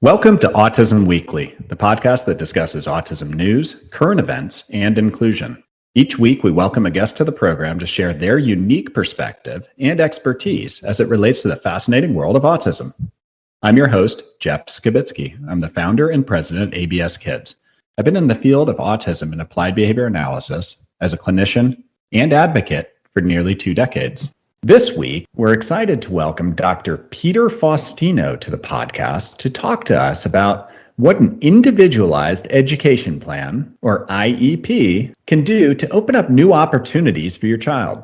Welcome to Autism Weekly, the podcast that discusses autism news, current events, and inclusion. Each week, we welcome a guest to the program to share their unique perspective and expertise as it relates to the fascinating world of autism. I'm your host, Jeff Skibitsky. I'm the founder and president of ABS Kids. I've been in the field of autism and applied behavior analysis as a clinician and advocate for nearly 2 decades. This week, we're excited to welcome Dr. Peter Faustino to the podcast to talk to us about what an individualized education plan, or IEP, can do to open up new opportunities for your child.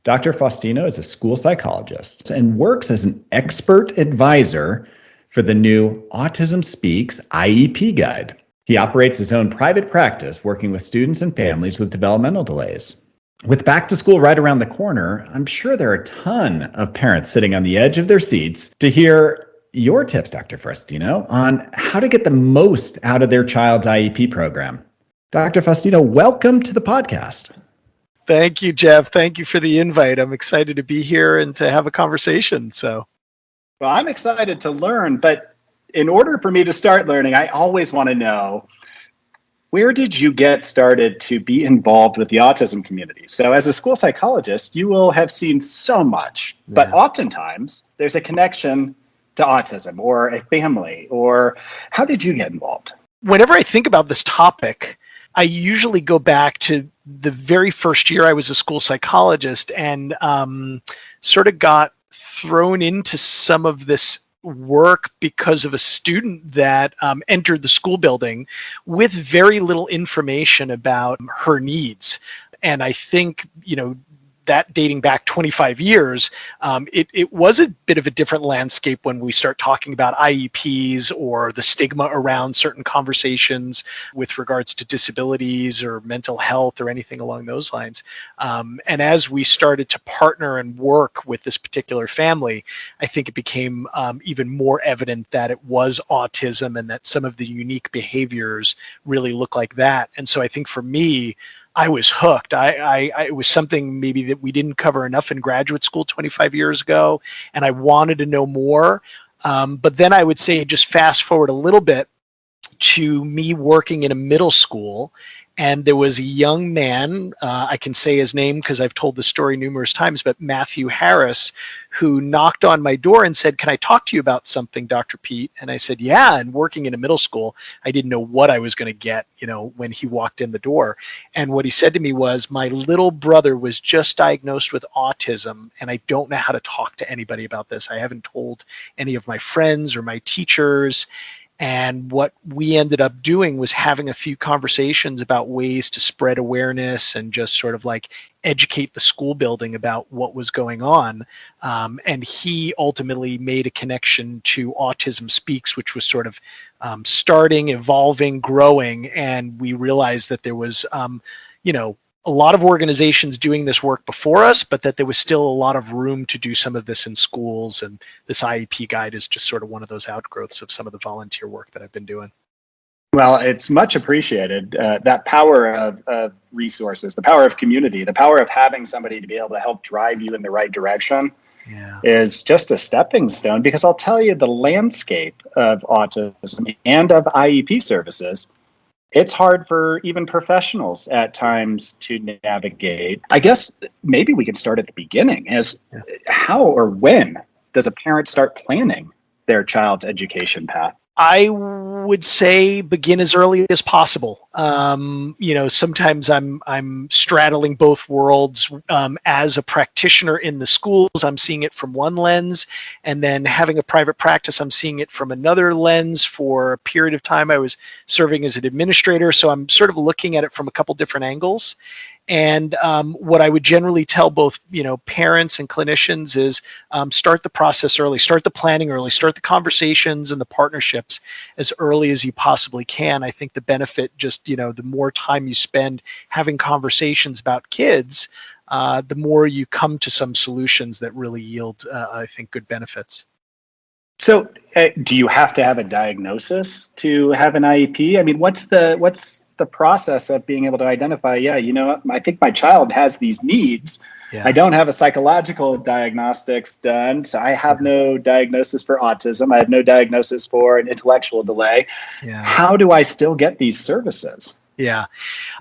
Dr. Faustino is a school psychologist and works as an expert advisor for the new Autism Speaks IEP guide. He operates his own private practice working with students and families with developmental delays. With back to school right around the corner, I'm sure there are a ton of parents sitting on the edge of their seats to hear your tips, Dr. Faustino, on how to get the most out of their child's IEP program. Dr. Faustino, welcome to the podcast. Thank you, Jeff. Thank you for the invite. I'm excited to be here and to have a conversation. Well, I'm excited to learn, but in order for me to start learning, I always want to know, where did you get started to be involved with the autism community? So as a school psychologist, you will have seen so much, but oftentimes there's a connection to autism or a family, or how did you get involved? Whenever I think about this topic, I usually go back to the very first year I was a school psychologist and sort of got thrown into some of this work because of a student that entered the school building with very little information about her needs. And I think, that dating back 25 years, it was a bit of a different landscape when we start talking about IEPs or the stigma around certain conversations with regards to disabilities or mental health or anything along those lines. And as we started to partner and work with this particular family, I think it became even more evident that it was autism and that some of the unique behaviors really look like that. And so I think for me, I was hooked. It was something maybe that we didn't cover enough in graduate school 25 years ago, and I wanted to know more. But then I would say just fast forward a little bit to me working in a middle school, and there was a young man, I can say his name because I've told the story numerous times, but Matthew Harris, who knocked on my door and said, "Can I talk to you about something, Dr. Pete?" And I said, "Yeah." And working in a middle school, I didn't know what I was going to get, when he walked in the door. And what he said to me was, "My little brother was just diagnosed with autism, and I don't know how to talk to anybody about this. I haven't told any of my friends or my teachers." And what we ended up doing was having a few conversations about ways to spread awareness and just sort of like educate the school building about what was going on. And he ultimately made a connection to Autism Speaks, which was sort of starting, evolving, growing. And we realized that there was, a lot of organizations doing this work before us, but that there was still a lot of room to do some of this in schools. And this IEP guide is just sort of one of those outgrowths of some of the volunteer work that I've been doing. Well, it's much appreciated. That power of resources, the power of community, the power of having somebody to be able to help drive you in the right direction is just a stepping stone. Because I'll tell you, the landscape of autism and of IEP services, it's hard for even professionals at times to navigate. I guess maybe we could start at the beginning how or when does a parent start planning their child's education path? I would say begin as early as possible. Sometimes I'm straddling both worlds. As a practitioner in the schools, I'm seeing it from one lens, and then having a private practice, I'm seeing it from another lens. For a period of time, I was serving as an administrator, so I'm sort of looking at it from a couple different angles. And what I would generally tell both, parents and clinicians is start the process early, start the planning early, start the conversations and the partnerships as early as you possibly can. I think the benefit, just, the more time you spend having conversations about kids, the more you come to some solutions that really yield, I think, good benefits. So do you have to have a diagnosis to have an IEP? I mean, what's the process of being able to identify, I think my child has these needs, I don't have a psychological diagnostics done, so I have no diagnosis for autism. I have no diagnosis for an intellectual delay. How do I still get these services? Yeah.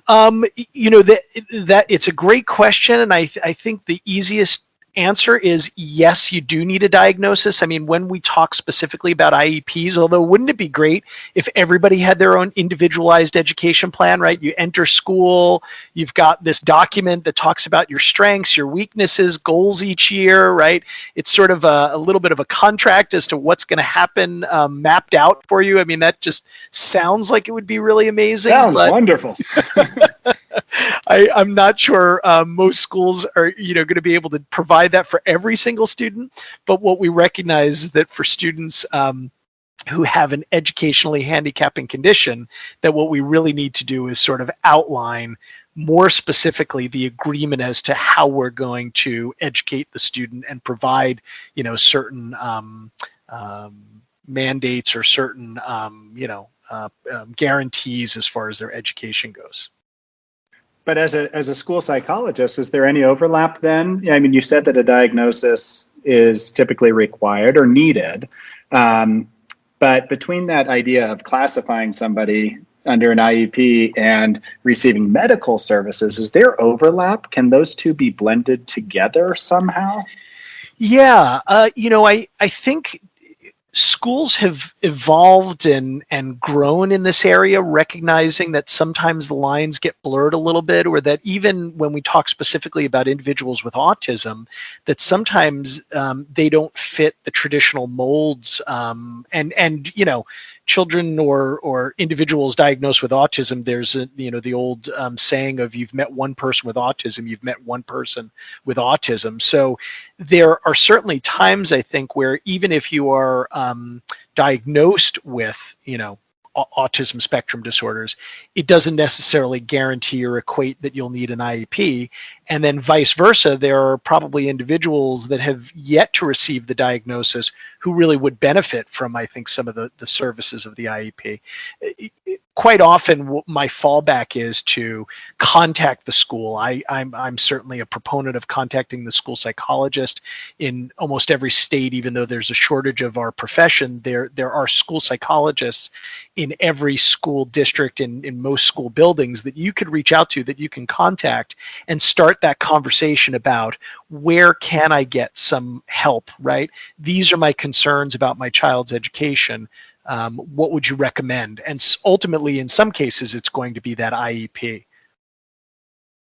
That it's a great question. And I think the easiest answer is yes, you do need a diagnosis. I mean, when we talk specifically about IEPs, although wouldn't it be great if everybody had their own individualized education plan, right? You enter school, you've got this document that talks about your strengths, your weaknesses, goals each year, right? It's sort of a little bit of a contract as to what's going to happen, mapped out for you. I mean, that just sounds like it would be really amazing. Sounds wonderful. I'm not sure most schools are going to be able to provide that for every single student, but what we recognize is that for students who have an educationally handicapping condition, that what we really need to do is sort of outline more specifically the agreement as to how we're going to educate the student and provide certain mandates or certain guarantees as far as their education goes. But as a school psychologist, is there any overlap then? I mean, you said that a diagnosis is typically required or needed, but between that idea of classifying somebody under an IEP and receiving medical services, is there overlap? Can those two be blended together somehow? Yeah, I think schools have evolved and grown in this area, recognizing that sometimes the lines get blurred a little bit, or that even when we talk specifically about individuals with autism, that sometimes they don't fit the traditional molds, and children or individuals diagnosed with autism, there's the old saying of you've met one person with autism, you've met one person with autism. So there are certainly times, I think, where even if you are diagnosed with autism spectrum disorders, it doesn't necessarily guarantee or equate that you'll need an IEP. And then vice versa, there are probably individuals that have yet to receive the diagnosis who really would benefit from, I think, some of the services of the IEP. Quite often, my fallback is to contact the school. I'm certainly a proponent of contacting the school psychologist in almost every state, even though there's a shortage of our profession. There are school psychologists in every school district, in most school buildings, that you could reach out to, that you can contact and start that conversation about where can I get some help, right? These are my concerns about my child's education. What would you recommend? And ultimately, in some cases, it's going to be that IEP.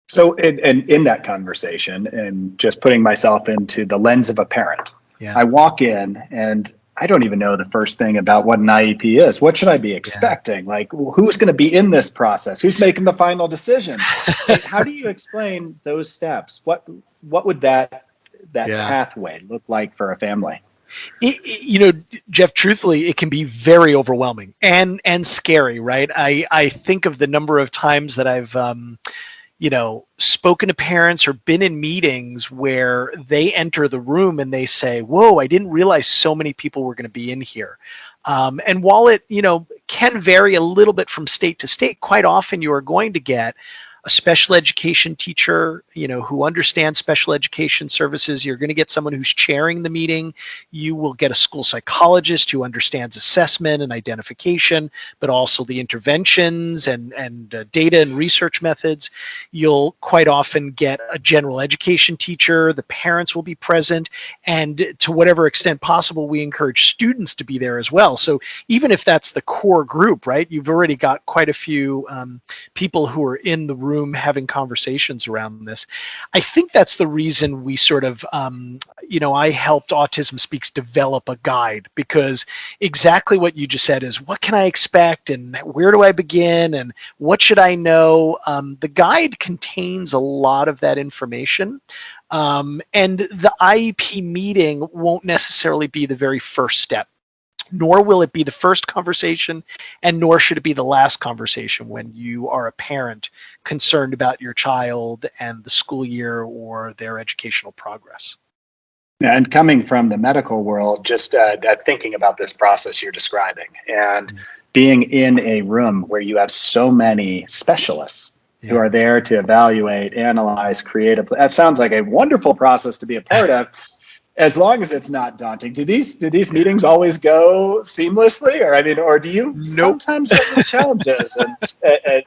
So in that conversation, and just putting myself into the lens of a parent, I walk in and I don't even know the first thing about what an IEP is. What should I be expecting? Like, who's going to be in this process? Who's making the final decision? Like, how do you explain those steps? What would that pathway look like for a family? Jeff, truthfully, it can be very overwhelming and scary, right? I think of the number of times that I've spoken to parents or been in meetings where they enter the room and they say, whoa, I didn't realize so many people were going to be in here. And while it, can vary a little bit from state to state, quite often you are going to get a special education teacher, who understands special education services. You're going to get someone who's chairing the meeting. You will get a school psychologist who understands assessment and identification, but also the interventions and data and research methods. You'll quite often get a general education teacher. The parents will be present. And to whatever extent possible, we encourage students to be there as well. So even if that's the core group, right, you've already got quite a few people who are in the room having conversations around this. I think that's the reason we sort of, I helped Autism Speaks develop a guide, because exactly what you just said is, what can I expect and where do I begin and what should I know? The guide contains a lot of that information. And the IEP meeting won't necessarily be the very first step, nor will it be the first conversation, and nor should it be the last conversation when you are a parent concerned about your child and the school year or their educational progress. And coming from the medical world, just thinking about this process you're describing and being in a room where you have so many specialists who are there to evaluate, analyze, create a. That sounds like a wonderful process to be a part of, as long as it's not daunting. Do these meetings always go seamlessly, or or do you Nope. sometimes run into challenges? And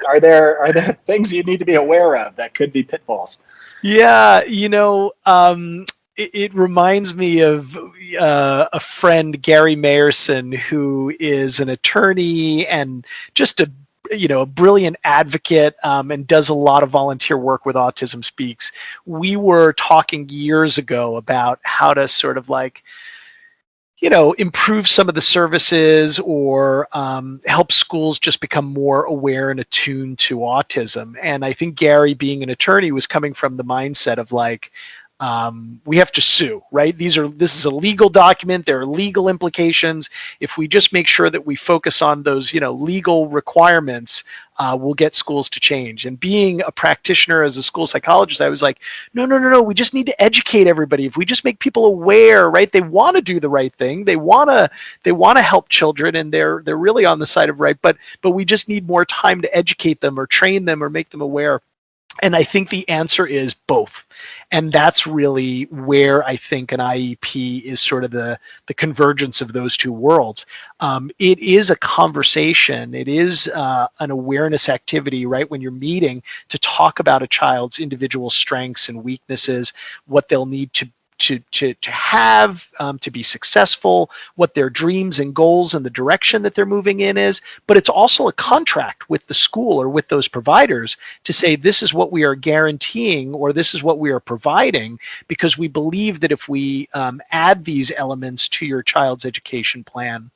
are there things you need to be aware of that could be pitfalls? Yeah, it reminds me of a friend, Gary Mayerson, who is an attorney and just a brilliant advocate, and does a lot of volunteer work with Autism Speaks. We were talking years ago about how to sort of improve some of the services, or help schools just become more aware and attuned to autism. And I think Gary, being an attorney, was coming from the mindset of we have to sue, right? This is a legal document. There are legal implications. If we just make sure that we focus on those, legal requirements, we'll get schools to change. And being a practitioner as a school psychologist, I was like, no. We just need to educate everybody. If we just make people aware, right? They want to do the right thing. They want to help children, and they're really on the side of right. But we just need more time to educate them, or train them, or make them aware. And I think the answer is both. And that's really where I think an IEP is sort of the convergence of those two worlds. It is a conversation. It is an awareness activity, right? When you're meeting, to talk about a child's individual strengths and weaknesses, what they'll need to have to be successful, what their dreams and goals and the direction that they're moving in is. But it's also a contract with the school or with those providers to say, this is what we are guaranteeing, or this is what we are providing, because we believe that if we add these elements to your child's education plan,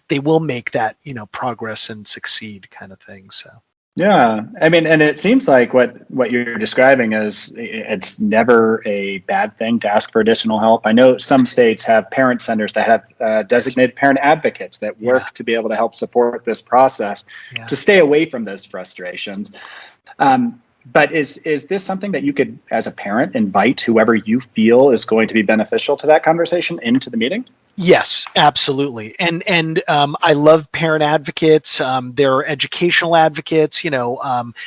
they will make that progress and succeed, kind of thing. So. Yeah, and it seems like what you're describing is, it's never a bad thing to ask for additional help. I know some states have parent centers that have designated parent advocates that work to be able to help support this process, to stay away from those frustrations. But is this something that you could, as a parent, invite whoever you feel is going to be beneficial to that conversation into the meeting? Yes, absolutely. And I love parent advocates. There are educational advocates.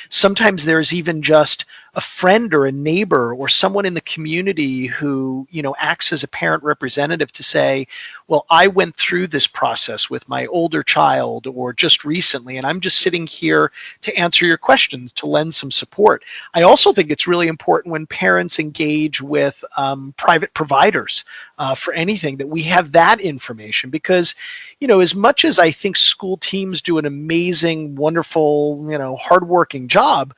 Sometimes there's even just a friend or a neighbor or someone in the community who, acts as a parent representative to say, well, I went through this process with my older child, or just recently, and I'm just sitting here to answer your questions, to lend some support. I also think it's really important when parents engage with private providers for anything, that we have that information, because, as much as I think school teams do an amazing, wonderful, hardworking job,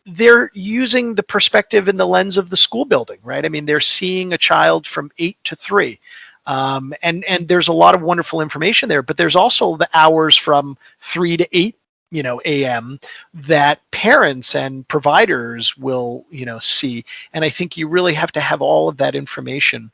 they're using the perspective and the lens of the school building, right? I mean, they're seeing a child from 8 to 3. And there's a lot of wonderful information there, but there's also the hours from 3 to 8 a.m. that parents and providers will, see. And I think you really have to have all of that information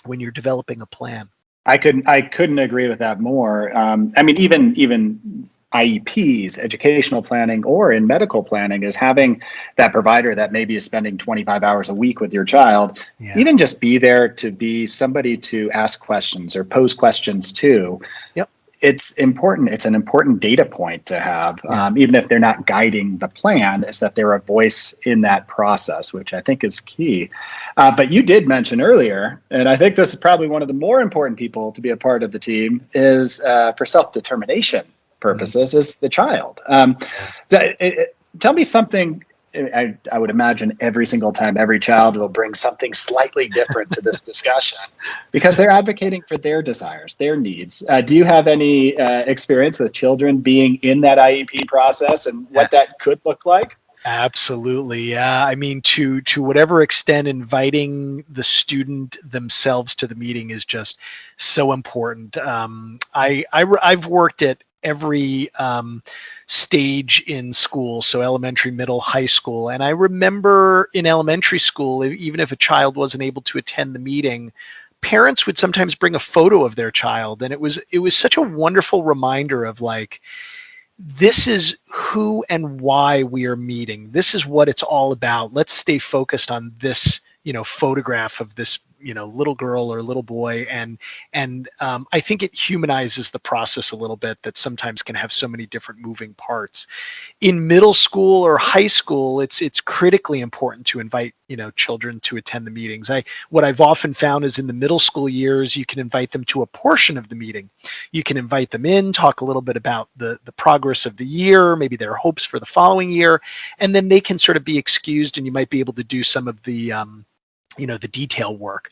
when you're developing a plan. I couldn't agree with that more. Even IEPs, educational planning, or in medical planning, is having that provider that maybe is spending 25 hours a week with your child, even just be there to be somebody to ask questions or pose questions to. Yep. It's important. It's an important data point to have, even if they're not guiding the plan, is that they're a voice in that process, which I think is key. But you did mention earlier, and I think this is probably one of the more important people to be a part of the team, is for self-determination purposes, is the child. Tell me something. I would imagine every single time every child will bring something slightly different to this discussion, because they're advocating for their desires, their needs. Do you have any experience with children being in that IEP process and what that could look like? Absolutely. Yeah. I mean, to whatever extent, inviting the student themselves to the meeting is just so important. I've worked at every stage in school, so elementary, middle, high school. And I remember in elementary school, even if a child wasn't able to attend the meeting, parents would sometimes bring a photo of their child. And it was such a wonderful reminder of this is who and why we are meeting. This is what it's all about. Let's stay focused on this, photograph of this, little girl or little boy, and I think it humanizes the process a little bit that sometimes can have so many different moving parts. In middle school or high school, it's critically important to invite children to attend the meetings. What I've often found is in the middle school years, you can invite them to a portion of the meeting. You can invite them in, talk a little bit about the progress of the year, maybe their hopes for the following year, and then they can sort of be excused, and you might be able to do some of the the detail work.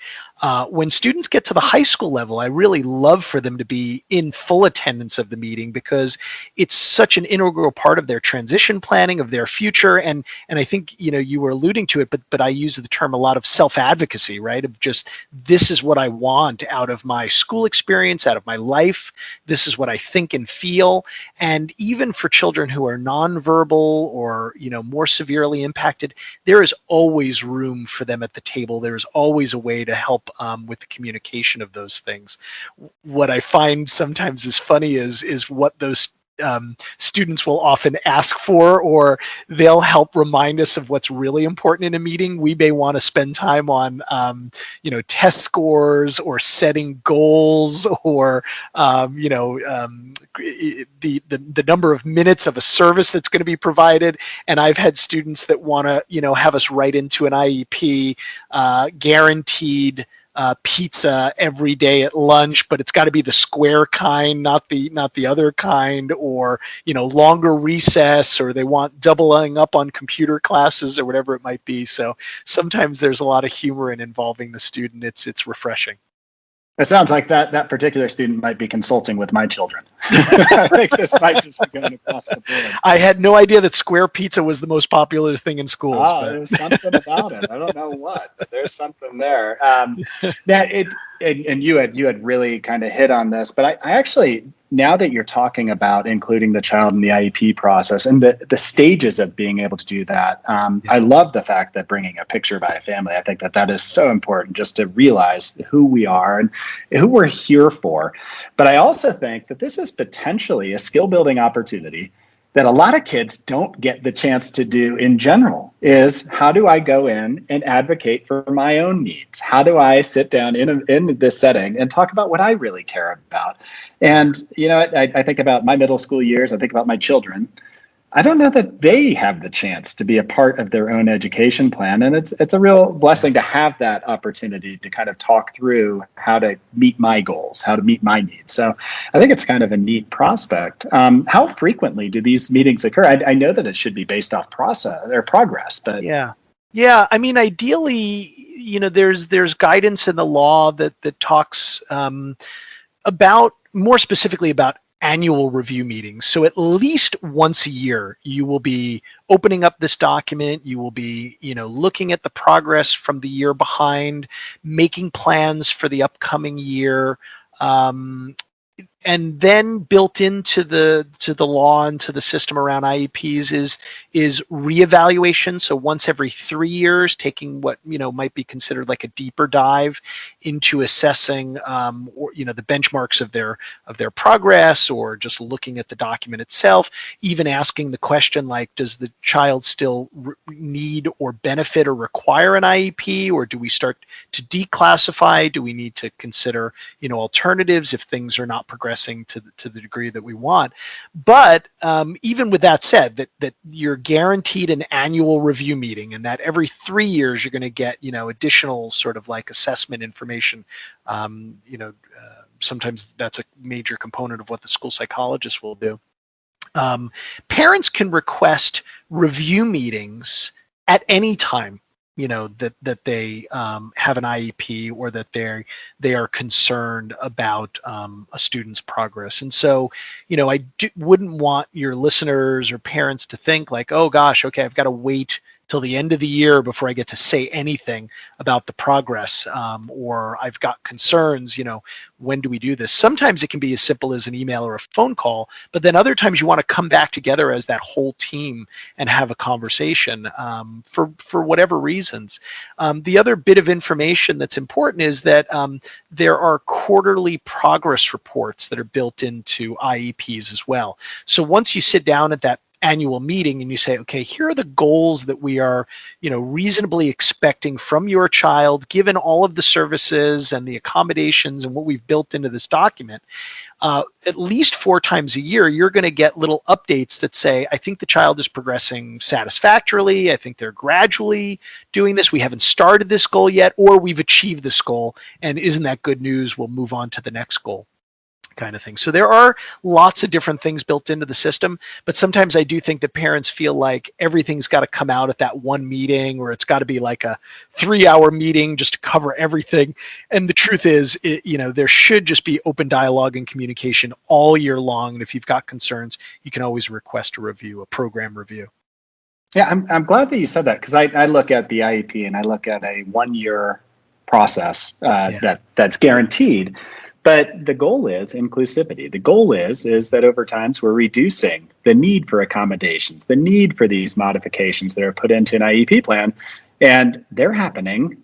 When students get to the high school level, I really love for them to be in full attendance of the meeting, because it's such an integral part of their transition planning, of their future. And I think, you were alluding to it, but I use the term a lot of self-advocacy, right? Of just, this is what I want out of my school experience, out of my life. This is what I think and feel. And even for children who are nonverbal or, more severely impacted, there is always room for them at the table. There is always a way to help with the communication of those things. What I find sometimes is funny is what those students will often ask for, or they'll help remind us of what's really important in a meeting. We may want to spend time on, test scores or setting goals, or, the number of minutes of a service that's going to be provided. And I've had students that want to, have us write into an IEP guaranteed pizza every day at lunch, but it's got to be the square kind, not the other kind, or longer recess, or they want doubling up on computer classes, or whatever it might be. So sometimes there's a lot of humor in involving the student. It's refreshing. It sounds like that particular student might be consulting with my children. I think this might just be going across the board. I had no idea that square pizza was the most popular thing in schools. There's something about it. I don't know what, but there's something there. And you had really kind of hit on this, but I actually, now that you're talking about including the child in the IEP process and the stages of being able to do that, I love the fact that bringing a picture by a family, I think that is so important, just to realize who we are and who we're here for. But I also think that this is potentially a skill building opportunity that a lot of kids don't get the chance to do in general. Is, how do I go in and advocate for my own needs? How do I sit down in this setting and talk about what I really care about? And, I think about my middle school years, I think about my children. I don't know that they have the chance to be a part of their own education plan. And it's a real blessing to have that opportunity to kind of talk through how to meet my goals, how to meet my needs. So I think it's kind of a neat prospect. How frequently do these meetings occur? I know that it should be based off process or progress, but yeah. I mean, ideally, there's guidance in the law that talks about, more specifically, about annual review meetings. So at least once a year, you will be opening up this document. You will be, looking at the progress from the year behind, making plans for the upcoming year. And then built into the law and to the system around IEPs is reevaluation. So once every 3 years, taking what might be considered like a deeper dive into assessing or the benchmarks of their progress, or just looking at the document itself. Even asking the question like, does the child still need or benefit or require an IEP, or do we start to declassify? Do we need to consider alternatives if things are not progressing to the degree that we want? But even with that said, that you're guaranteed an annual review meeting, and that every 3 years you're going to get additional sort of like assessment information. Sometimes that's a major component of what the school psychologist will do. Parents can request review meetings at any time, that they have an IEP, or that they are concerned about a student's progress. And so, I wouldn't want your listeners or parents to think like, oh gosh, okay, I've got to wait till the end of the year before I get to say anything about the progress, or I've got concerns, when do we do this? Sometimes it can be as simple as an email or a phone call, but then other times you want to come back together as that whole team and have a conversation for whatever reasons. The other bit of information that's important is that there are quarterly progress reports that are built into IEPs as well. So once you sit down at that annual meeting and you say, okay, here are the goals that we are, reasonably expecting from your child, given all of the services and the accommodations and what we've built into this document. At least 4 times a year, you're going to get little updates that say, I think the child is progressing satisfactorily. I think they're gradually doing this. We haven't started this goal yet, or we've achieved this goal. And isn't that good news? We'll move on to the next goal, kind of thing. So there are lots of different things built into the system, but sometimes I do think that parents feel like everything's got to come out at that one meeting, or it's got to be like a 3-hour meeting just to cover everything. And the truth is, there should just be open dialogue and communication all year long. And if you've got concerns, you can always request a review, a program review. Yeah, I'm glad that you said that, because I look at the IEP and I look at a 1-year process that's guaranteed. But the goal is inclusivity. The goal is that over time we're reducing the need for accommodations, the need for these modifications that are put into an IEP plan. And they're happening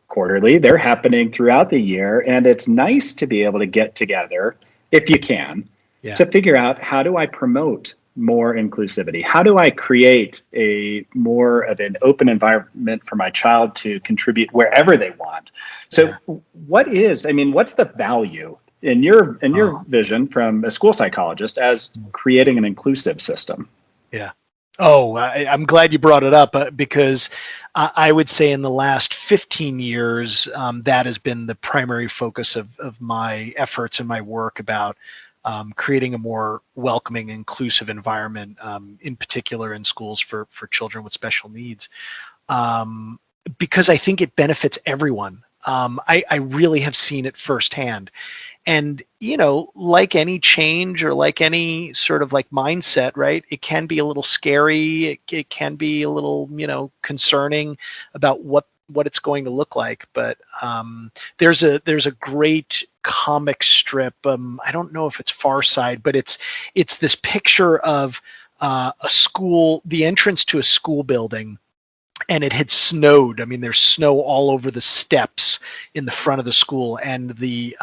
quarterly, they're happening throughout the year. And it's nice to be able to get together, if you can, to figure out, how do I promote more inclusivity? How do I create a more of an open environment for my child to contribute wherever they want? So what's the value in your vision from a school psychologist as creating an inclusive system? Yeah. Oh, I'm glad you brought it up, because I would say in the last 15 years, that has been the primary focus of my efforts and my work about creating a more welcoming, inclusive environment, in particular in schools for children with special needs, because I think it benefits everyone. I really have seen it firsthand. And, like any change or like any sort of like mindset, right? It can be a little scary. It can be a little, concerning about what it's going to look like. But there's a great comic strip. I don't know if it's Far Side, but it's this picture of a school, the entrance to a school building. And it had snowed. I mean, there's snow all over the steps in the front of the school, and the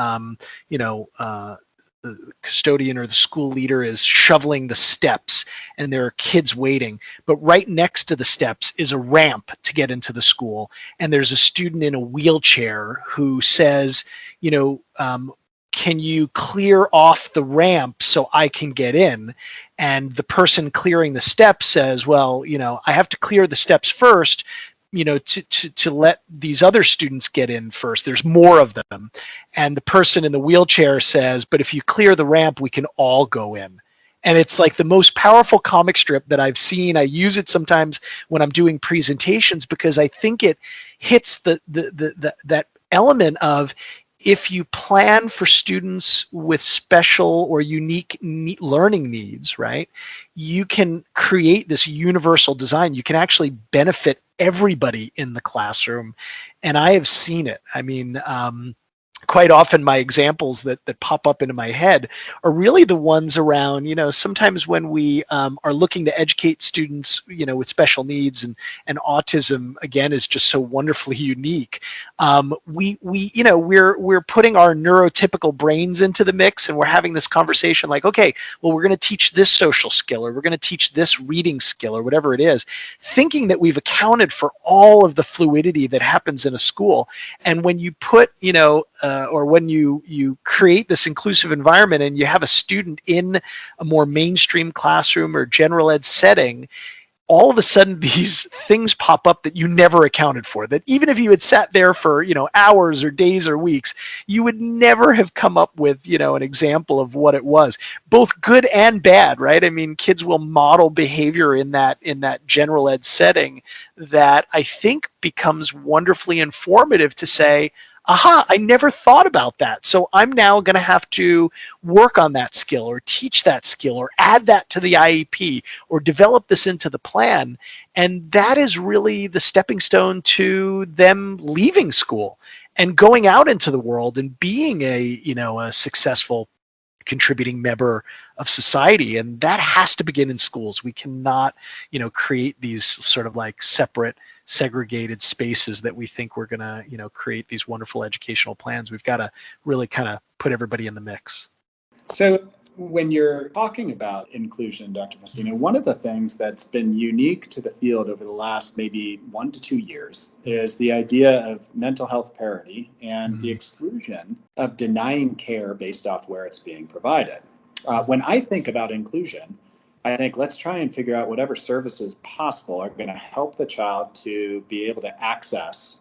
custodian or the school leader is shoveling the steps, and there are kids waiting. But right next to the steps is a ramp to get into the school, and there's a student in a wheelchair who says, can you clear off the ramp so I can get in? And the person clearing the steps says, well, I have to clear the steps first, to let these other students get in first. There's more of them. And the person in the wheelchair says, but if you clear the ramp, we can all go in. And it's like the most powerful comic strip that I've seen. I use it sometimes when I'm doing presentations, because I think it hits that element of, if you plan for students with special or unique learning needs, right, you can create this universal design. You can actually benefit everybody in the classroom. And I have seen it. I mean, quite often my examples that pop up into my head are really the ones around, sometimes when we are looking to educate students, with special needs, and autism, again, is just so wonderfully unique. We're putting our neurotypical brains into the mix, and we're having this conversation like, okay, well, we're going to teach this social skill, or we're going to teach this reading skill, or whatever it is, thinking that we've accounted for all of the fluidity that happens in a school. And when you put, or when you create this inclusive environment and you have a student in a more mainstream classroom or general ed setting, all of a sudden these things pop up that you never accounted for, that even if you had sat there for, hours or days or weeks, you would never have come up with, an example of what it was, both good and bad, right? I mean, kids will model behavior in that general ed setting that I think becomes wonderfully informative to say, aha, I never thought about that. So I'm now going to have to work on that skill, or teach that skill, or add that to the IEP, or develop this into the plan. And that is really the stepping stone to them leaving school and going out into the world and being a successful contributing member of society. And that has to begin in schools. We cannot, create these sort of like separate, segregated spaces that we think we're going to, create these wonderful educational plans. We've got to really kind of put everybody in the mix. So When you're talking about inclusion, Dr. Faustino, one of the things that's been unique to the field over the last maybe 1 to 2 years is the idea of mental health parity and the exclusion of denying care based off where it's being provided. When I think about inclusion, I think let's try and figure out whatever services possible are going to help the child to be able to access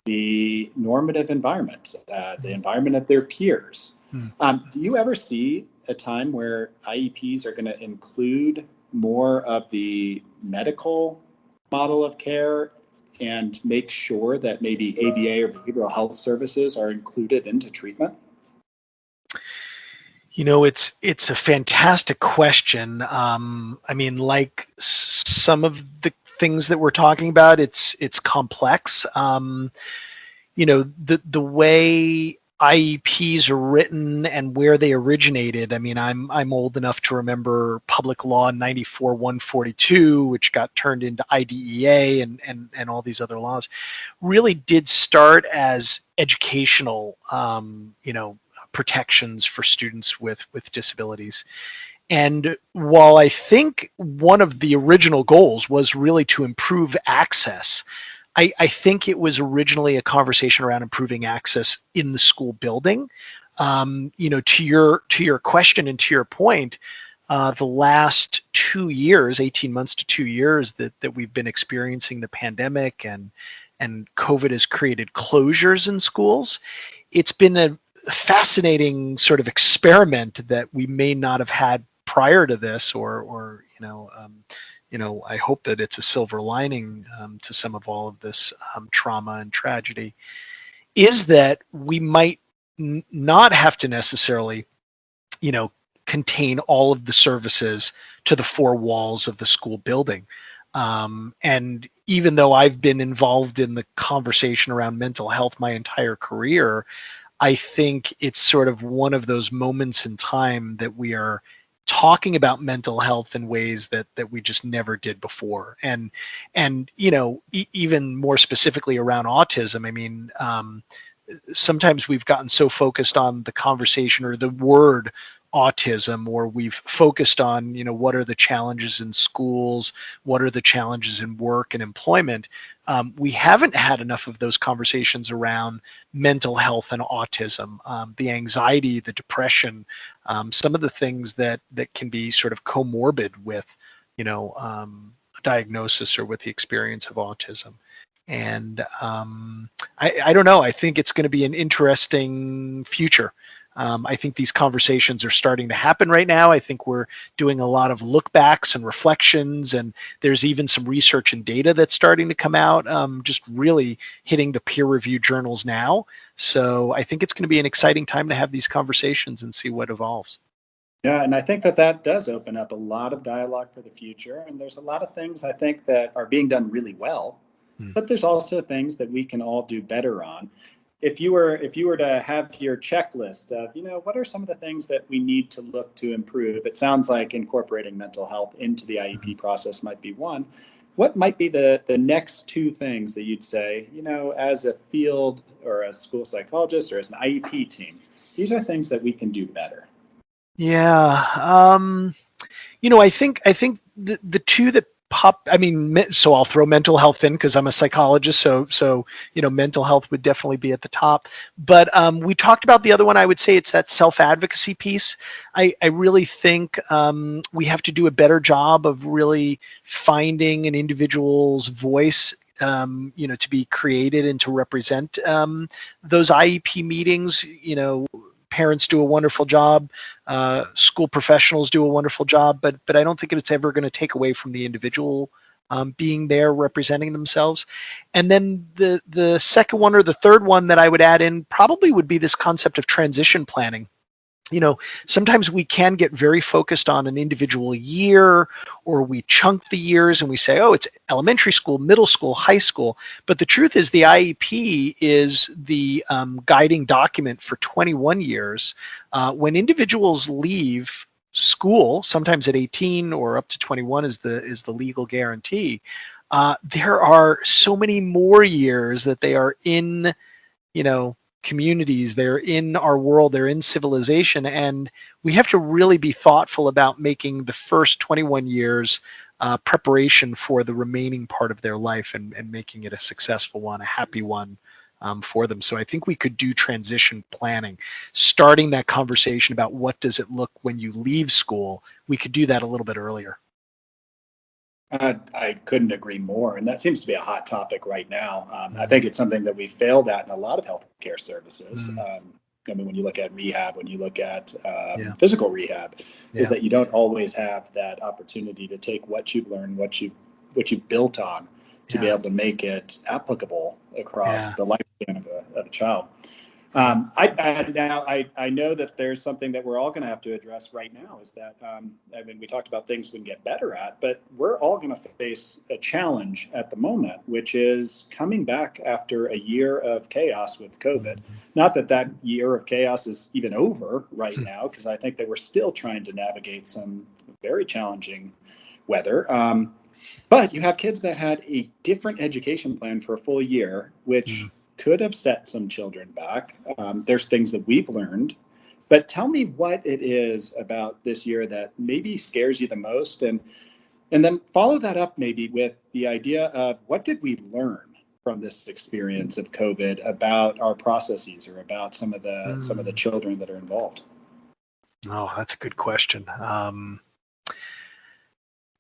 the normative environment, the environment of their peers. Do you ever see a time where IEPs are going to include more of the medical model of care and make sure that maybe ABA or behavioral health services are included into treatment? It's a fantastic question. I mean, like some of the things that we're talking about, it's complex. The way IEPs are written and where they originated. I mean, I'm old enough to remember Public Law 94-142, which got turned into IDEA and all these other laws, really did start as educational, protections for students with disabilities. And while I think one of the original goals was really to improve access, I think it was originally a conversation around improving access in the school building. To your question and to your point, the last 2 years, 18 months to 2 years that we've been experiencing the pandemic and COVID has created closures in schools. It's been a fascinating sort of experiment that we may not have had prior to this, I hope that it's a silver lining to some of all of this trauma and tragedy, is that we might not have to necessarily, contain all of the services to the four walls of the school building. And even though I've been involved in the conversation around mental health my entire career, I think it's sort of one of those moments in time that we are talking about mental health in ways that we just never did before. And even more specifically around autism, I mean, sometimes we've gotten so focused on the conversation or the word autism, or we've focused on, what are the challenges in schools, what are the challenges in work and employment. We haven't had enough of those conversations around mental health and autism, the anxiety, the depression, some of the things that can be sort of comorbid with, a diagnosis or with the experience of autism. And I don't know. I think it's going to be an interesting future. I think these conversations are starting to happen right now. I think we're doing a lot of look backs and reflections, and there's even some research and data that's starting to come out, just really hitting the peer-reviewed journals now. So I think it's going to be an exciting time to have these conversations and see what evolves. Yeah, and I think that does open up a lot of dialogue for the future. And there's a lot of things I think that are being done really well, but there's also things that we can all do better on. If you were to have your checklist of, what are some of the things that we need to look to improve? It sounds like incorporating mental health into the IEP process might be one. What might be the next two things that you'd say, as a field or a school psychologist or as an IEP team, these are things that we can do better? Yeah. I think the two that pop, so I'll throw mental health in because I'm a psychologist. So, mental health would definitely be at the top, but we talked about the other one. I would say it's that self-advocacy piece. I really think we have to do a better job of really finding an individual's voice, to be created and to represent those IEP meetings. Parents do a wonderful job, school professionals do a wonderful job, but I don't think it's ever going to take away from the individual being there representing themselves. And then the second one or the third one that I would add in probably would be this concept of transition planning. Sometimes we can get very focused on an individual year, or we chunk the years and we say, oh, it's elementary school, middle school, high school. But the truth is the IEP is the guiding document for 21 years. When individuals leave school, sometimes at 18 or up to 21 is the legal guarantee, there are so many more years that they are in, communities, they're in our world, they're in civilization, and we have to really be thoughtful about making the first 21 years preparation for the remaining part of their life, and making it a successful one, a happy one for them. So I think we could do transition planning, starting that conversation about what does it look when you leave school. We could do that a little bit earlier. I couldn't agree more. And that seems to be a hot topic right now. I think it's something that we failed at in a lot of healthcare services. I mean, when you look at rehab, when you look at physical rehab, is that you don't always have that opportunity to take what you've learned, what you've built on, to be able to make it applicable across the lifespan of a child. I know that there's something that we're all going to have to address right now, is that, I mean, we talked about things we can get better at, but we're all going to face a challenge at the moment, which is coming back after a year of chaos with COVID. Not that that year of chaos is even over right now, because I think that we're still trying to navigate some very challenging weather. But you have kids that had a different education plan for a full year, which could have set some children back. There's things that we've learned, but tell me what it is about this year that maybe scares you the most, and then follow that up maybe with the idea of what did we learn from this experience of COVID about our processes, or about some of the children that are involved. Oh, that's a good question. I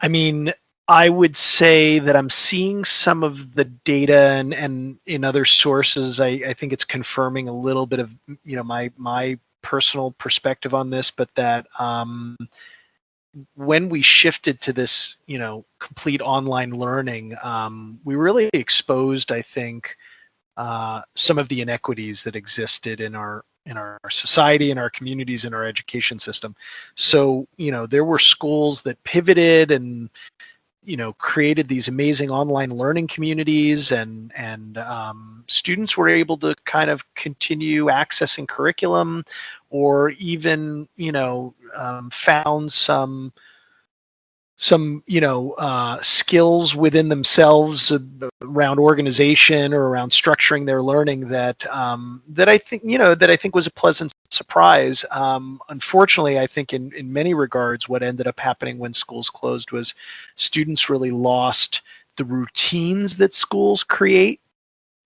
mean, I would say that I'm seeing some of the data, and in other sources, I think it's confirming a little bit of, my personal perspective on this, but that when we shifted to this, complete online learning, we really exposed, I think, some of the inequities that existed in our society, in our communities, in our education system. So, there were schools that pivoted and created these amazing online learning communities, and students were able to kind of continue accessing curriculum, or even found some skills within themselves around organization, or around structuring their learning, that I think was a pleasant surprise. Unfortunately, I think in many regards, what ended up happening when schools closed was students really lost the routines that schools create.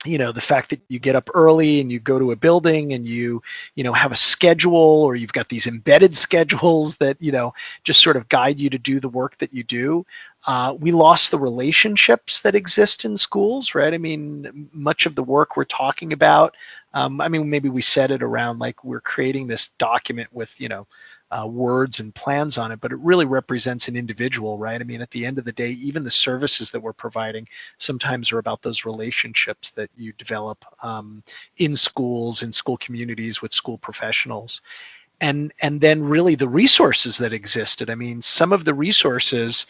The fact that you get up early and you go to a building, and you have a schedule, or you've got these embedded schedules that, just sort of guide you to do the work that you do. We lost the relationships that exist in schools, right? I mean, much of the work we're talking about, maybe we said it around, like, we're creating this document with, words and plans on it, but it really represents an individual, right? I mean, at the end of the day, even the services that we're providing sometimes are about those relationships that you develop in schools, in school communities, with school professionals. And then really the resources that existed. I mean, some of the resources,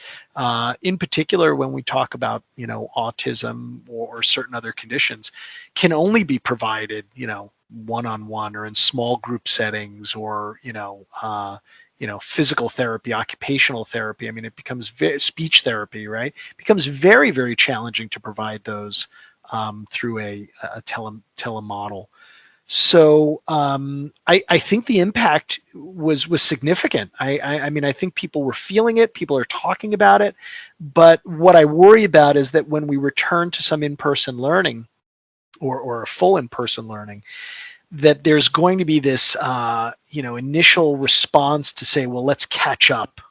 in particular, when we talk about, autism or certain other conditions, can only be provided, one-on-one, or in small group settings, or, physical therapy, occupational therapy. I mean, it becomes speech therapy, right? It becomes very, very challenging to provide those through a telemodel. So I think the impact was significant. I mean, I think people were feeling it. People are talking about it. But what I worry about is that when we return to some in-person learning, or a full in-person learning, that there's going to be this initial response to say, well, let's catch up.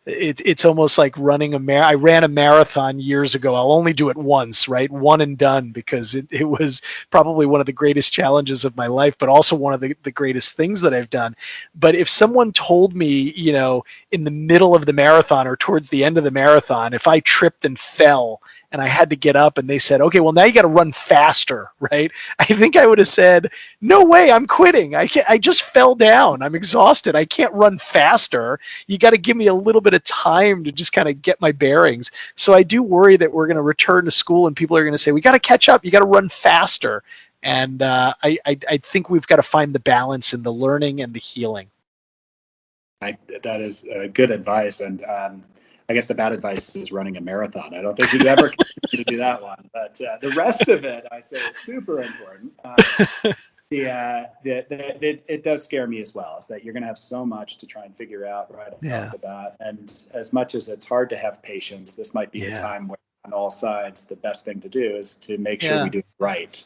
It's almost like running I ran a marathon years ago. I'll only do it once, right? One and done, because it was probably one of the greatest challenges of my life, but also one of the greatest things that I've done. But if someone told me, in the middle of the marathon, or towards the end of the marathon, if I tripped and fell and I had to get up, and they said, okay, well, now you got to run faster, right? I think I would have said, no way, I'm quitting. I just fell down. I'm exhausted. I can't run faster. You got to give me a little bit of time to just kind of get my bearings. So I do worry that we're going to return to school, and people are going to say, we got to catch up. You got to run faster. And I think we've got to find the balance in the learning and the healing. That is good advice. And I guess the bad advice is running a marathon. I don't think you'd ever continue to do that one. But the rest of it, I say, is super important. It does scare me as well, is that you're going to have so much to try and figure out right off the bat. And as much as it's hard to have patience, this might be the time where on all sides, the best thing to do is to make sure we do it right.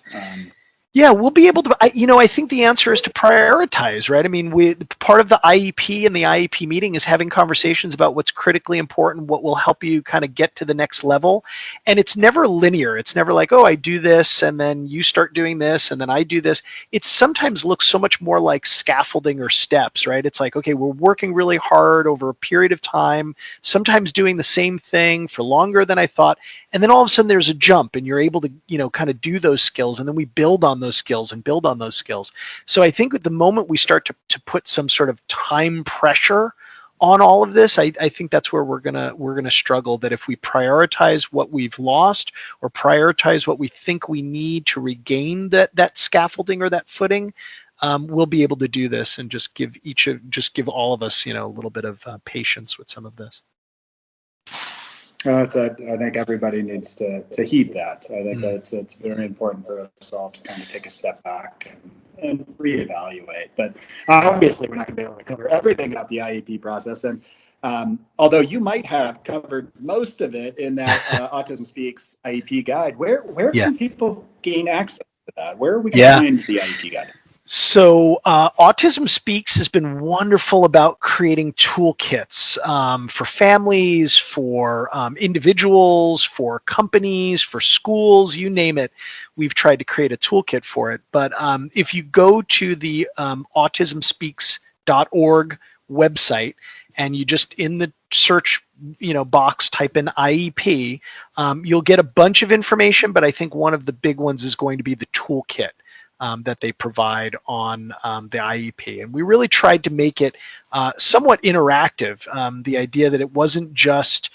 Yeah, we'll be able to, I think the answer is to prioritize, right? I mean, part of the IEP and the IEP meeting is having conversations about what's critically important, what will help you kind of get to the next level. And it's never linear. It's never like, oh, I do this and then you start doing this and then I do this. It sometimes looks so much more like scaffolding or steps, right? It's like, okay, we're working really hard over a period of time, sometimes doing the same thing for longer than I thought. And then all of a sudden there's a jump and you're able to, kind of do those skills. And then we build on those skills and build on those skills. So I think at the moment we start to put some sort of time pressure on all of this, I think that's where we're gonna struggle. That if we prioritize what we've lost or prioritize what we think we need to regain that scaffolding or that footing, we'll be able to do this and just give all of us, a little bit of patience with some of this. I think everybody needs to heed that. I think it's very important for us all to kind of take a step back and reevaluate. But obviously, we're not going to be able to cover everything about the IEP process. And although you might have covered most of it in that Autism Speaks IEP guide, where can people gain access to that? Where are we going to find the IEP guide? So Autism Speaks has been wonderful about creating toolkits for families, for individuals, for companies, for schools, you name it. We've tried to create a toolkit for it. But if you go to the autismspeaks.org website and you just in the search box type in IEP, you'll get a bunch of information, but I think one of the big ones is going to be the toolkit that they provide on the IEP. And we really tried to make it somewhat interactive. The idea that it wasn't just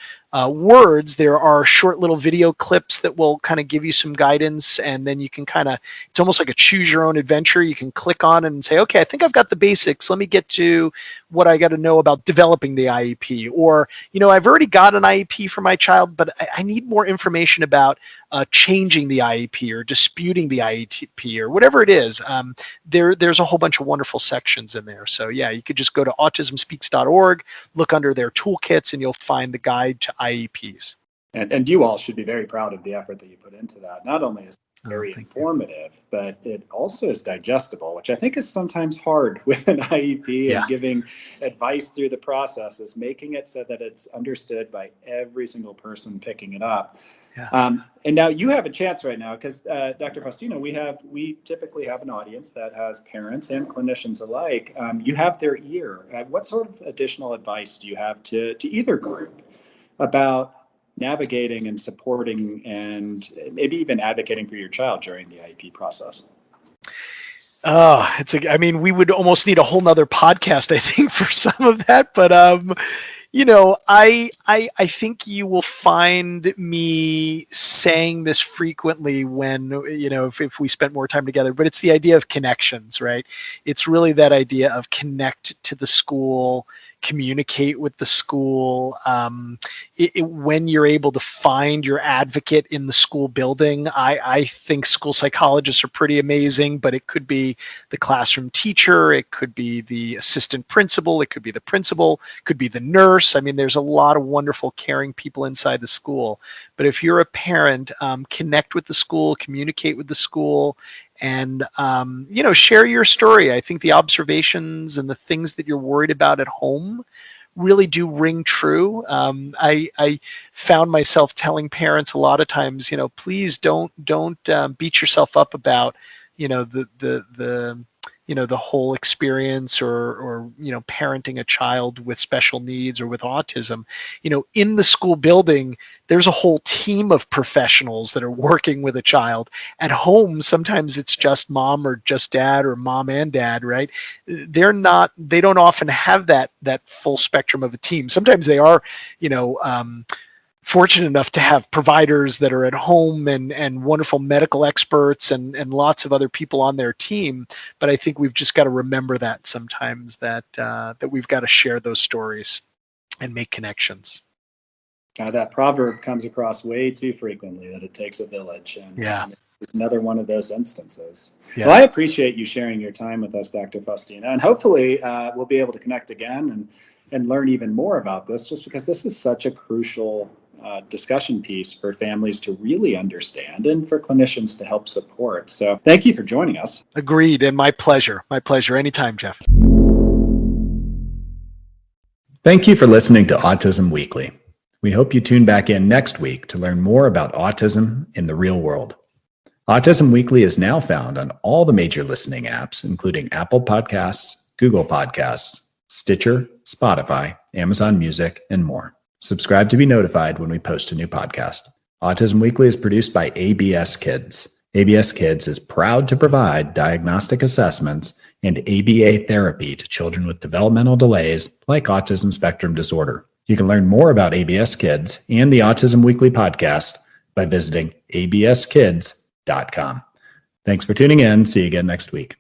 words, there are short little video clips that will kind of give you some guidance, and then you can it's almost like a choose your own adventure. You can click on and say, okay, I think I've got the basics. Let me get to what I got to know about developing the IEP. Or, I've already got an IEP for my child, but I need more information about changing the IEP or disputing the IEP or whatever it is. There's a whole bunch of wonderful sections in there. So yeah, you could just go to autismspeaks.org, look under their toolkits, and you'll find the guide to IEPs. And you all should be very proud of the effort that you put into that. Not only is it very informative, but it also is digestible, which I think is sometimes hard with an IEP and giving advice through the process, is making it so that it's understood by every single person picking it up. And now you have a chance right now, because Dr. Faustino, we typically have an audience that has parents and clinicians alike. You have their ear. What sort of additional advice do you have to either group about navigating and supporting and maybe even advocating for your child during the IEP process? We would almost need a whole nother podcast, I think, for some of that. But I think you will find me saying this frequently when, if we spent more time together, but it's the idea of connections, right? It's really that idea of connect to the school, communicate with the school. When you're able to find your advocate in the school building, I think school psychologists are pretty amazing, but it could be the classroom teacher, it could be the assistant principal, it could be the principal, it could be the nurse. I mean, there's a lot of wonderful, caring people inside the school. But if you're a parent, connect with the school, communicate with the school, and share your story. I think the observations and the things that you're worried about at home really do ring true. I found myself telling parents a lot of times, please don't beat yourself up about the whole experience or parenting a child with special needs or with autism. In the school building, there's a whole team of professionals that are working with a child. At home, sometimes it's just mom or just dad or mom and dad, right? They don't often have that full spectrum of a team. Sometimes they are, fortunate enough to have providers that are at home and wonderful medical experts and lots of other people on their team. But I think we've just got to remember that sometimes that we've got to share those stories and make connections. That proverb comes across way too frequently, that it takes a village. And it's another one of those instances. Yeah. Well, I appreciate you sharing your time with us, Dr. Faustino, and hopefully we'll be able to connect again and learn even more about this, just because this is such a crucial discussion piece for families to really understand and for clinicians to help support. So thank you for joining us. Agreed. And my pleasure. My pleasure. Anytime, Jeff. Thank you for listening to Autism Weekly. We hope you tune back in next week to learn more about autism in the real world. Autism Weekly is now found on all the major listening apps, including Apple Podcasts, Google Podcasts, Stitcher, Spotify, Amazon Music, and more. Subscribe to be notified when we post a new podcast. Autism Weekly is produced by ABS Kids. ABS Kids is proud to provide diagnostic assessments and ABA therapy to children with developmental delays like Autism Spectrum Disorder. You can learn more about ABS Kids and the Autism Weekly podcast by visiting abskids.com. Thanks for tuning in. See you again next week.